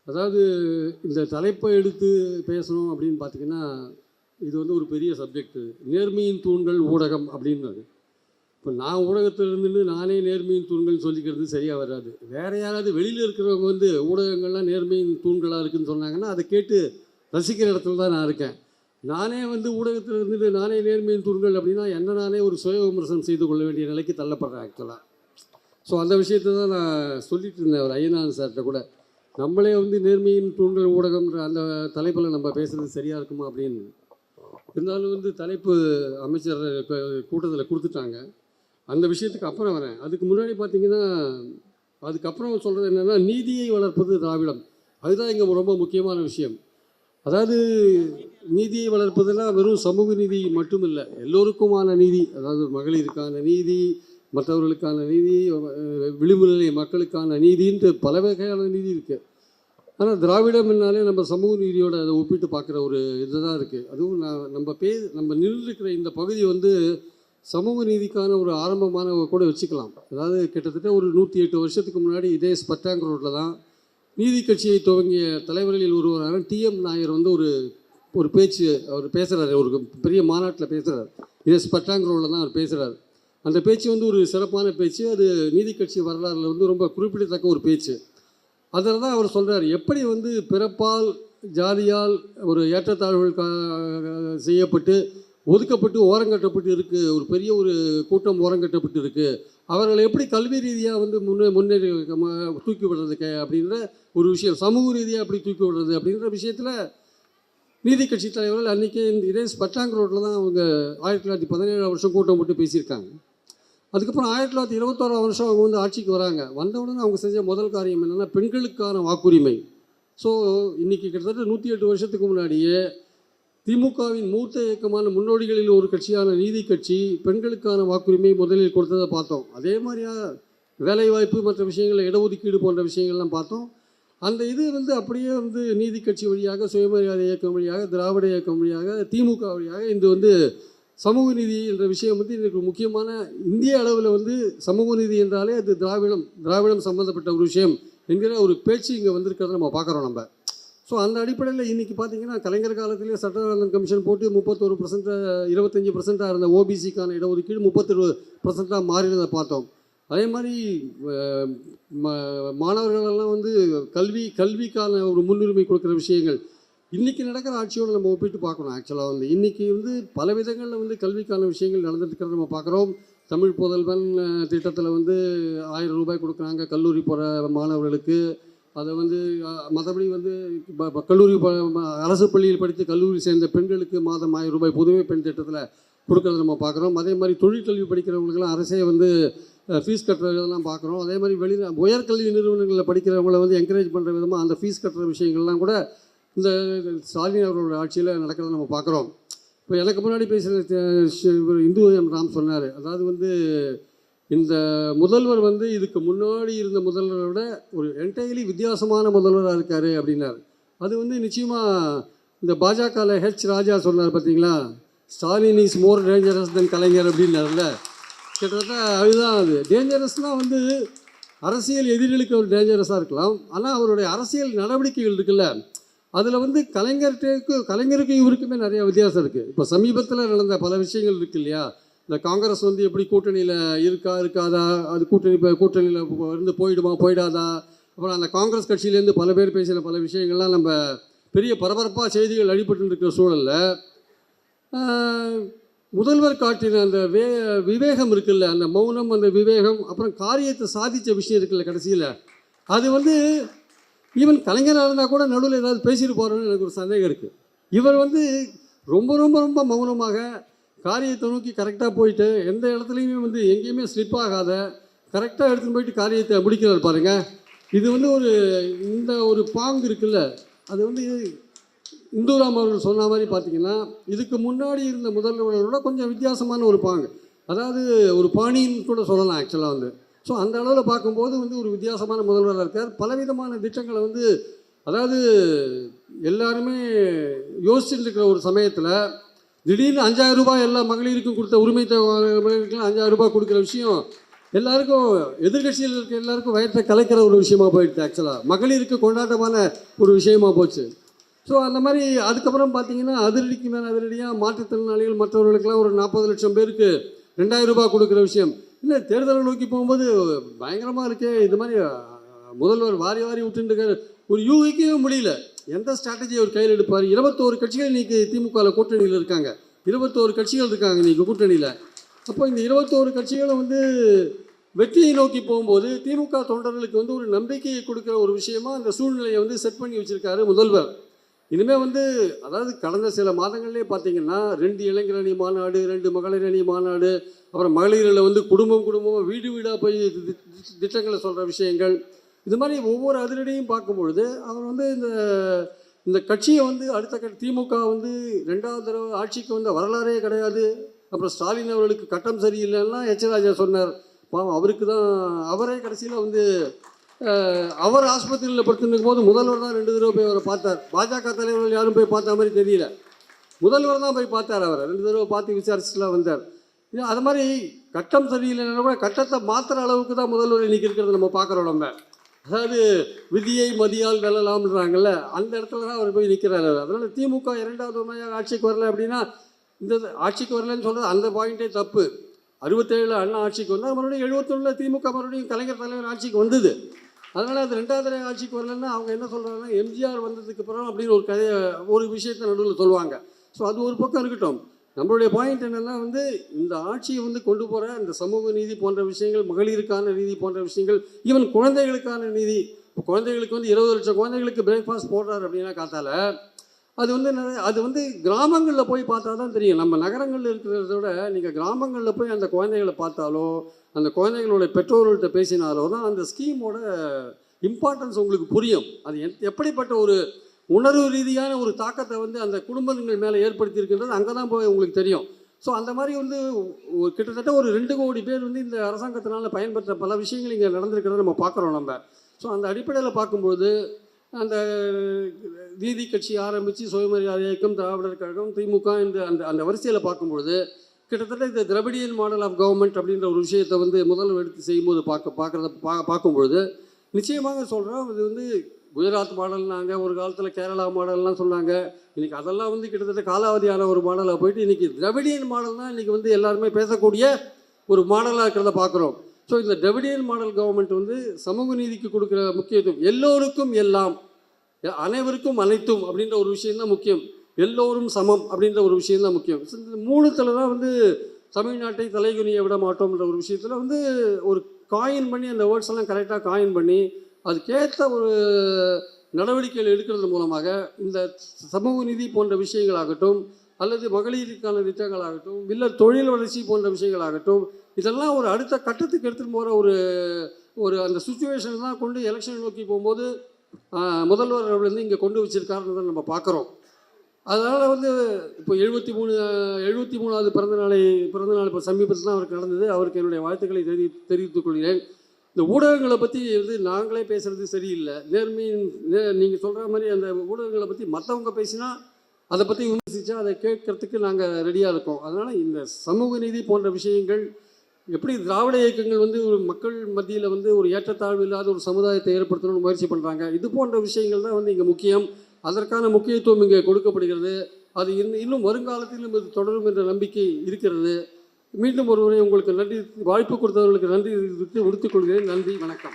அதாவது இந்த தலைப்பை எடுத்து பேசணும் அப்படின்னு பார்த்தீங்கன்னா, இது வந்து ஒரு பெரிய சப்ஜெக்ட்டு. நேர்மையின் தூண்கள் ஊடகம் அப்படின்னாரு. இப்போ நான் ஊடகத்தில் இருந்துட்டு நானே நேர்மையின் தூண்கள்னு சொல்லிக்கிறது சரியாக வராது. வேறு யாராவது வெளியில் இருக்கிறவங்க வந்து ஊடகங்கள்லாம் நேர்மையின் தூண்களாக இருக்குதுன்னு சொன்னாங்கன்னா, அதை கேட்டு ரசிக்கிற இடத்துல தான் நான் இருக்கேன். நானே வந்து ஊடகத்தில் இருந்துட்டு நானே நேர்மையின் தூண்கள் அப்படின்னா, என்ன நானே ஒரு சுய விமர்சனம் செய்து கொள்ள வேண்டிய நிலைக்கு தள்ளப்படுறேன் ஆக்சுவலாக. ஸோ அந்த விஷயத்தை தான் நான் சொல்லிட்டு இருந்தேன் அவர் ஐயனார் சார்கிட்ட கூட. நம்மளே வந்து நேர்மையின் தூண்கள் ஊடகம்ன்ற அந்த தலைப்பில் நம்ம பேசுகிறது சரியாக இருக்குமா அப்படின்னு. இருந்தாலும் வந்து தலைப்பு அமைச்சர் கூட்டத்தில் கொடுத்துட்டாங்க. அந்த விஷயத்துக்கு அப்புறம் வரேன். அதுக்கு முன்னாடி பார்த்தீங்கன்னா, அதுக்கப்புறம் சொல்கிறது என்னென்னா, நீதியை வளர்ப்பது திராவிடம். அதுதான் இங்கே ரொம்ப முக்கியமான விஷயம். அதாவது நீதியை வளர்ப்பதெல்லாம் வெறும் சமூக நீதி மட்டும் இல்லை, எல்லோருக்குமான நீதி. அதாவது மகளிருக்கான நீதி, மற்றவர்களுக்கான நீதி, விளிம்பு நிலை மக்களுக்கான நீதின்ட்டு பல வகையான நீதி இருக்குது. ஆனால் திராவிடம் என்னாலே நம்ம சமூக நீதியோடு அதை ஒப்பிட்டு பார்க்குற ஒரு இது தான் இருக்குது. அதுவும் நம்ம நின்றுருக்கிற இந்த பகுதி வந்து சமூக நீதிக்கான ஒரு ஆரம்பமான கூட வச்சுக்கலாம். அதாவது கிட்டத்தட்ட ஒரு 108 வருஷத்துக்கு முன்னாடி இதே ஸ்பட்டாங் ரோட்டில் தான் நீதி கட்சியை துவங்கிய தலைவர்களில் ஒருவரான டிஎம் நாயர் வந்து ஒரு பேச்சு அவர் பேசுகிறாரு, ஒரு பெரிய மாநாட்டில் பேசுகிறார். இதே ஸ்பட்டாங் ரோட்டில் தான் அவர் பேசுகிறார். அந்த பேச்சு வந்து ஒரு சிறப்பான பேச்சு. அது நீதி கட்சி வரலாறில் வந்து ரொம்ப குறிப்பிடத்தக்க ஒரு பேச்சு. அதில் தான் அவர் சொல்கிறார், எப்படி வந்து பிறப்பால் ஜாதியால் ஒரு ஏற்றத்தாழ்வுகள் செய்யப்பட்டு ஒதுக்கப்பட்டு ஓரங்கட்டப்பட்டு இருக்குது, ஒரு பெரிய ஒரு கூட்டம் ஓரங்கட்டப்பட்டு இருக்குது, அவர்களை எப்படி கல்வி ரீதியாக வந்து முன்னேறி தூக்கி விடுறதுக்கு அப்படின்ற ஒரு விஷயம், சமூக ரீதியாக எப்படி தூக்கி விடுறது அப்படின்ற விஷயத்தில் நீதி கட்சி தலைவர்கள் அன்றைக்கி இதே ஸ்பட்டாங் ரோட்டில் தான் அவங்க 1917 வருஷம் கூட்டம் போட்டு பேசியிருக்காங்க. அதுக்கப்புறம் 1921 வருஷம் அவங்க வந்து ஆட்சிக்கு வராங்க. வந்தவுடனே அவங்க செஞ்ச முதல் காரியம் என்னென்னா, பெண்களுக்கான வாக்குரிமை. ஸோ இன்றைக்கி கிட்டத்தட்ட 108 வருஷத்துக்கு முன்னாடியே திமுகவின் மூத்த இயக்கமான முன்னோடிகளில் ஒரு கட்சியான நீதி கட்சி பெண்களுக்கான வாக்குரிமை முதலில் கொடுத்ததை பார்த்தோம். அதே மாதிரியா வேலைவாய்ப்பு மற்ற விஷயங்கள், இடஒதுக்கீடு போன்ற விஷயங்கள்லாம் பார்த்தோம். அந்த இது வந்து அப்படியே வந்து நீதி கட்சி வழியாக, சுயமரியாதை இயக்கம் வழியாக, திராவிட இயக்கம் வழியாக, திமுக வழியாக இந்த வந்து சமூக நீதி என்ற விஷயம் வந்து இன்றைக்கு முக்கியமான இந்திய அளவில் வந்து சமூக நீதி என்றாலே அது திராவிடம் சம்மந்தப்பட்ட ஒரு விஷயம் என்கிற ஒரு பேச்சு இங்கே வந்திருக்கிறத நம்ம பார்க்குறோம் நம்ம. ஸோ அந்த அடிப்படையில் இன்றைக்கி பார்த்திங்கன்னா, கலைஞர் காலத்திலே சட்டநாதன் கமிஷன் போட்டு 31%, 25% இருந்த ஓபிசிக்கான இடஒதுக்கீடு 32% மாறினதை பார்த்தோம். அதே மாதிரி மாணவர்களெல்லாம் வந்து கல்விக்கான ஒரு முன்னுரிமை கொடுக்குற விஷயங்கள் இன்றைக்கி நடக்கிற ஆட்சியோடு நம்ம ஒப்பிட்டு பார்க்கணும். ஆக்சுவலாக வந்து இன்றைக்கி வந்து பல விதங்களில் வந்து கல்விக்கான விஷயங்கள் நடந்துட்டுருக்கிறத நம்ம பார்க்குறோம். தமிழ் புதல்வன் திட்டத்தில் வந்து 1000 ரூபாய் கொடுக்குறாங்க கல்லூரி போகிற மாணவர்களுக்கு. அதை வந்து மற்றபடி வந்து கல்லூரி அரசு பள்ளியில் படித்து கல்லூரி சேர்ந்த பெண்களுக்கு மாதம் 1000 ரூபாய் புதுமை பெண் திட்டத்தில் கொடுக்குறத நம்ம பார்க்குறோம். அதே மாதிரி தொழிற்கல்வி படிக்கிறவங்களுக்கெல்லாம் அரசே வந்து ஃபீஸ் கட்டுறதெல்லாம் பார்க்குறோம். அதே மாதிரி உயர்கல்வி நிறுவனங்களில் படிக்கிறவங்கள வந்து என்கரேஜ் பண்ணுற விதமாக அந்த ஃபீஸ் கட்டுற விஷயங்கள்லாம் கூட இந்த ஸ்டாலின் அவர்களோட ஆட்சியில் நடக்கிறத நம்ம பார்க்குறோம். இப்போ எனக்கு முன்னாடி பேசுகிற இந்து ராம் சொன்னார், அதாவது வந்து இந்த முதல்வர் வந்து இதுக்கு முன்னாடி இருந்த முதல்வரை விட ஒரு என்டையர்லி வித்தியாசமான முதல்வராக இருக்கார் அப்படின்னார். அது வந்து நிச்சயமாக இந்த பாஜகவில் ஹெச் ராஜா சொன்னார் பார்த்தீங்களா, ஸ்டாலின் இஸ் மோர் டேஞ்சரஸ் தென் கலைஞர் அப்படின்னார்ல. கிட்டத்தட்ட அதுதான். அது டேஞ்சரஸ்னால் வந்து அரசியல் எதிரிகளுக்கு அவர் டேஞ்சரஸாக இருக்கலாம், ஆனால் அவருடைய அரசியல் நடவடிக்கைகள் இருக்குல்ல, அதில் வந்து கலைஞருக்கு இவருக்குமே நிறையா வித்தியாசம் இருக்குது. இப்போ சமீபத்தில் நடந்த பல விஷயங்கள் இருக்குது இல்லையா, இந்த காங்கிரஸ் வந்து எப்படி கூட்டணியில் இருக்காதா, அது கூட்டணியில் இருந்து போயிடாதா, அப்புறம் அந்த காங்கிரஸ் கட்சியிலேருந்து பல பேர் பேசின பல விஷயங்கள்லாம் நம்ம பெரிய பரபரப்பாக செய்திகள் அடிபட்டு இருக்கிற சூழலில் முதல்வர் காட்டின அந்த விவேகம் இருக்குல்ல, அந்த மௌனம், அந்த விவேகம், அப்புறம் காரியத்தை சாதித்த விஷயம் இருக்குல்ல கடைசியில், அது வந்து ஈவன் கலைஞராக இருந்தால் கூட நடுவில் ஏதாவது பேசிட்டு போகிறோன்னு எனக்கு ஒரு சந்தேகம் இருக்குது. இவர் வந்து ரொம்ப ரொம்ப ரொம்ப மௌனமாக காரியத்தை நோக்கி கரெக்டாக போயிட்டு எந்த இடத்துலையுமே வந்து எங்கேயுமே ஸ்லிப் ஆகாத கரெக்டாக எடுத்துகிட்டு போயிட்டு காரியத்தை முடிக்கிறார் பாருங்கள். இது வந்து இந்த ஒரு பாங்கு இருக்குல்ல, அது வந்து இந்துராம் அவர்கள் சொன்ன மாதிரி பார்த்திங்கன்னா, இதுக்கு முன்னாடி இருந்த முதல்வர்களோட கொஞ்சம் வித்தியாசமான ஒரு பாங்கு, அதாவது ஒரு பாணின்னு கூட சொல்லலாம் ஆக்சுவலாக வந்து. ஸோ அந்த அளவில் பார்க்கும்போது வந்து ஒரு வித்தியாசமான முதல்வராக இருக்கார். பலவிதமான திட்டங்களை வந்து, அதாவது எல்லாருமே யோசிச்சுட்டு இருக்கிற ஒரு சமயத்தில் திடீர்னு 5000 ரூபாய் எல்லா மகளிருக்கும் கொடுத்த உரிமை மகளிருக்குலாம் 5000 ரூபாய் கொடுக்குற விஷயம் எல்லாருக்கும் எதிர்கட்சியில் இருக்க எல்லாருக்கும் வயத்தை கலைக்கிற ஒரு விஷயமா போயிடுச்சு. ஆக்சுவலாக மகளிருக்கு கொண்டாட்டமான ஒரு விஷயமா போச்சு. ஸோ அந்த மாதிரி அதுக்கப்புறம் பார்த்தீங்கன்னா அதிரடிக்கு மேலே அதிரடியாக மாற்றுத்திறனாளிகள் மற்றவர்களுக்கெல்லாம் ஒரு 40 லட்சம் பேருக்கு 2000 ரூபாய் கொடுக்குற விஷயம். இல்லை, தேர்தலை நோக்கி போகும்போது பயங்கரமாக இருக்கே. இது மாதிரி முதல்வர் வாரி வாரி விட்டுருக்காரு. ஒரு யூகிக்கவே முடியல எந்த ஸ்ட்ராட்டஜி அவர் கையில் எடுப்பார். 21 கட்சிகள் இன்றைக்கி திமுகவில் கூட்டணியில் இருக்காங்க. 21 கட்சிகள் இருக்காங்க இன்றைக்கி கூட்டணியில். அப்போ இந்த 21 கட்சிகளும் வந்து வெற்றியை நோக்கி போகும்போது திமுக தொண்டர்களுக்கு வந்து ஒரு நம்பிக்கையை கொடுக்குற ஒரு விஷயமா அந்த சூழ்நிலையை வந்து செட் பண்ணி வச்சுருக்காரு முதல்வர். இனிமேல் வந்து அதாவது கடந்த சில மாதங்கள்லேயே பார்த்தீங்கன்னா 2 இளைஞர் அணி மாநாடு, 2 மகளிர் அணி மாநாடு, அப்புறம் மகளிரில் வந்து குடும்பமாக வீடு வீடாக போய் திட்டங்களை சொல்கிற விஷயங்கள், இது மாதிரி ஒவ்வொரு அதிரடியும் பார்க்கும்பொழுது அவர் வந்து இந்த கட்சியை வந்து அடுத்த திமுக வந்து 2வது தடவை ஆட்சிக்கு வந்த வரலாறே கிடையாது. அப்புறம் ஸ்டாலின் அவர்களுக்கு கட்டம் சரியில்லைன்னா ராஜா சொன்னார். பாவம், அவருக்கு தான் அவரே கடைசியில் வந்து அவர் ஆஸ்பத்திரியில் படுத்துருக்கும் போது முதல்வர் தான் 2 தடவை போய் அவரை பார்த்தார். பாஜக தலைவர்கள் யாரும் போய் பார்த்த மாதிரி தெரியல. முதல்வர் தான் போய் பார்த்தார். அவரை 2 தடவை பார்த்து விசாரிச்சுலாம் வந்தார். அது மாதிரி கட்டம் சரியில்லைன்னா கூட கட்டத்தை மாற்றுற அளவுக்கு தான் முதல்வர் இன்றைக்கி இருக்கிறத நம்ம பார்க்குறோம். நம்ம அதாவது விதியை மதியால் வெல்லலாம்ன்றாங்கல்ல, அந்த இடத்துல தான் அவர் போய் நிற்கிறார். அதனால் திமுக 2வது முறையாக ஆட்சிக்கு வரல அப்படின்னா, இந்த ஆட்சிக்கு வரலன்னு சொல்கிறது அந்த பாயிண்ட்டே தப்பு. 67 அண்ணா ஆட்சிக்கு வந்தால் மறுபடியும் 71 திமுக மறுபடியும் கலைஞர் தலைவர் ஆட்சிக்கு வந்தது. அதனால் அது 2வது தடவை ஆட்சிக்கு வரலன்னா அவங்க என்ன சொல்கிறாங்கன்னா எம்ஜிஆர் வந்ததுக்கு அப்புறம் அப்படின்னு ஒரு கதையை ஒரு விஷயத்தை நடுவில் சொல்லுவாங்க. ஸோ அது ஒரு பக்கம் இருக்கட்டும். நம்மளுடைய பாயிண்ட் என்னென்னா வந்து இந்த ஆட்சியை வந்து கொண்டு போகிற இந்த சமூக நீதி போன்ற விஷயங்கள், மகளிருக்கான நீதி போன்ற விஷயங்கள், ஈவன் குழந்தைகளுக்கான நீதி. இப்போ குழந்தைகளுக்கு வந்து 20 லட்சம் குழந்தைகளுக்கு பிரேக்ஃபாஸ்ட் போடுறாரு அப்படின்னா காத்தால அது வந்து கிராமங்களில் போய் பார்த்தா தான் தெரியும். நம்ம நகரங்களில் இருக்கிறத விட நீங்கள் கிராமங்களில் போய் அந்த குழந்தைகளை பார்த்தாலோ அந்த குழந்தைகளோட பெற்றோர்கள்ட்ட பேசினாலோ தான் அந்த ஸ்கீமோட இம்பார்ட்டன்ஸ் உங்களுக்கு புரியும். அது எப்படிப்பட்ட ஒரு உணர்வு ரீதியான ஒரு தாக்கத்தை வந்து அந்த குடும்பங்கள் மேலே ஏற்படுத்தியிருக்கின்றது அங்கே தான் போய் உங்களுக்கு தெரியும். ஸோ அந்த மாதிரி வந்து கிட்டத்தட்ட ஒரு 2 கோடி பேர் வந்து இந்த அரசாங்கத்தினால் பயன்பெற்ற பல விஷயங்கள் இங்கே நடந்திருக்கிறத நம்ம பார்க்குறோம் நம்ம. ஸோ அந்த அடிப்படையில் பார்க்கும்போது அந்த நீதி கட்சி ஆரம்பித்து சுயமரியாதை இயக்கம், திராவிடர் கழகம், திமுக இந்த அந்த வரிசையில் பார்க்கும்பொழுது கிட்டத்தட்ட இந்த திராவிடியன் மாடல் ஆஃப் கவர்மெண்ட் அப்படின்ற ஒரு விஷயத்தை வந்து முதல்வர் எடுத்து செய்யும்போது பார்க்கும்பொழுது நிச்சயமாக சொல்கிறோம். இது வந்து குஜராத் மாடல்னாங்க, ஒரு காலத்தில் கேரளா மாடல்லாம் சொன்னாங்க. இன்றைக்கி அதெல்லாம் வந்து கிட்டத்தட்ட காலாவதியான ஒரு மாடலாக போயிட்டு இன்றைக்கி திராவிடியன் மாடல் தான் இன்றைக்கி வந்து எல்லாருமே பேசக்கூடிய ஒரு மாடலாக இருக்கிறத பார்க்குறோம். ஸோ இந்த திராவிடியன் மாடல் கவர்மெண்ட் வந்து சமூக நீதிக்கு கொடுக்குற முக்கியத்துவம், எல்லோருக்கும் எல்லாம், அனைவருக்கும் அனைத்தும் அப்படின்ற ஒரு விஷயந்தான் முக்கியம். எல்லோரும் சமம் அப்படின்ற ஒரு விஷயந்தான் முக்கியம். இந்த 3த்தில் தான் வந்து தமிழ்நாட்டை தலைகுனியை விட மாட்டோம்ன்ற ஒரு விஷயத்தில் வந்து ஒரு காயின் பண்ணி அந்த வேர்ட்ஸ் எல்லாம் கரெக்டாக காயின் பண்ணி அதுக்கேற்ற ஒரு நடவடிக்கைகள் எடுக்கிறது மூலமாக இந்த சமூக நீதி போன்ற விஷயங்களாகட்டும், அல்லது மகளிருக்கான திட்டங்களாகட்டும், இல்லை தொழில் வளர்ச்சி போன்ற விஷயங்களாகட்டும், இதெல்லாம் ஒரு அடுத்த கட்டத்துக்கு எடுத்துகிட்டு போகிற ஒரு அந்த சுச்சுவேஷன் தான் கொண்டு எலெக்ஷன் நோக்கி போகும்போது முதல்வர் அவர்கள் வந்து இங்கே கொண்டு வச்சிருக்காருன்றதை நம்ம பார்க்குறோம். அதனால் வந்து இப்போ 73வது பிறந்தநாள் இப்போ சமீபத்தில் தான் அவருக்கு நடந்தது. அவருக்கு என்னுடைய வாழ்த்துக்களை தெரிவித்துக் கொள்கிறேன். இந்த ஊடகங்களை பற்றி வந்து நாங்களே பேசுகிறது சரியில்லை. நீங்கள் சொல்கிற மாதிரி அந்த ஊடகங்களை பற்றி மற்றவங்க பேசினா அதை பற்றி விமர்சித்தா அதை கேட்கறதுக்கு நாங்கள் ரெடியாக இருக்கோம். அதனால் இந்த சமூக நீதி போன்ற விஷயங்கள் எப்படி திராவிட இயக்கங்கள் வந்து ஒரு மக்கள் மத்தியில் வந்து ஒரு ஏற்றத்தாழ்வு இல்லாத ஒரு சமுதாயத்தை ஏற்படுத்தணும்னு முயற்சி பண்ணுறாங்க. இது போன்ற விஷயங்கள் தான் வந்து இங்கே முக்கியம். அதற்கான முக்கியத்துவம் இங்கே கொடுக்கப்படுகிறது. அது இன்னும் வருங்காலத்திலும் இது தொடரும் என்ற நம்பிக்கை இருக்கிறது. மீண்டும் ஒருமுறை உங்களுக்கு நன்றி, வாய்ப்பு கொடுத்தவர்களுக்கு நன்றி முடித்துக் கொள்கிறேன். நன்றி, வணக்கம்.